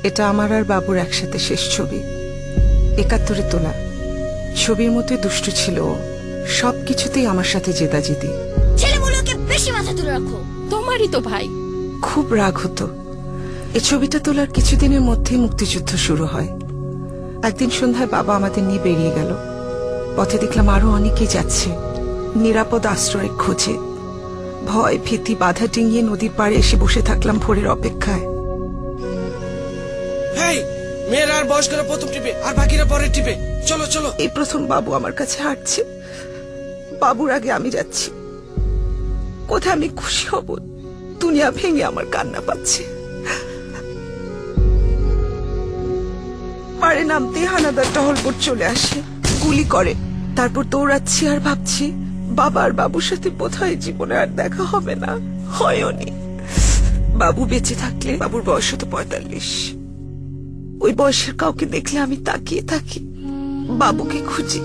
এটা আমার আর বাবুর একসাথে শেষ ছবি, ৭১-এ তোলা। ছবির মধ্যে দুষ্টু ছিল, সবকিছুতেই আমার সাথে জেদাজেদি। ছেলেগুলোকে বেশি মাথা তুলে রাখো, তোমারই তো ভাই। খুব রাগ হতো। এই ছবিটা তোলার কিছুদিনের মধ্যেই মুক্তিযুদ্ধ শুরু হয়। একদিন সন্ধ্যায় বাবা আমাদের নিয়ে বেরিয়ে গেল। পথে দেখলাম আরো অনেকেই যাচ্ছে নিরাপদ আশ্রয় খোঁজে। ভয় ভীতি বাধা ডিঙিয়ে নদীর পাড়ে এসে বসে থাকলাম ভোরের অপেক্ষায়। মেয়েরা আর বয়স্করা প্রথম টিপে আর বাকিরা পরের টিপে। চলো চলো। এই প্রথম বাবু আমার কাছে হাঁটছে। বাবুর আগে আমি যাচ্ছি। কোথায় আমি খুশি হব, দুনিয়া ভেঙে আমার কান্না পাচ্ছে। পাড়ে নামতে হানাদার টহলপট চলে আসে, গুলি করে। তারপর দৌড়াচ্ছি আর ভাবছি বাবা আর বাবুর সাথে বোধহয় জীবনে আর দেখা হবে না। হয়নি। বাবু বেঁচে থাকলে বাবুর বয়স হতো ৪৫। ওই বয়সের কাউকে দেখলে আমি তাকিয়ে থাকি, বাবুকে খুঁজি।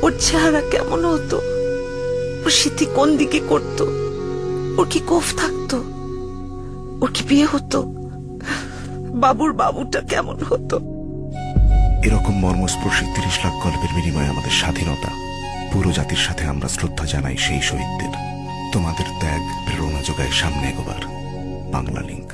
ওর চেহারা কেমন হতো, ওর স্মৃতি কোন দিকে করত, ওর কি কোফ থাকতো, ওর কি বিয়ে হতো, বাবুর বাবুটা কেমন হতো। এরকম মর্মস্পর্শী ৩০ লাখ গল্পের বিনিময়ে আমাদের স্বাধীনতা। পুরো জাতির সাথে আমরা শ্রদ্ধা জানাই সেই শহীদদের। তোমাদের ত্যাগ প্রেরণা যোগায় সামনে এগোবার। বাংলা লিংক।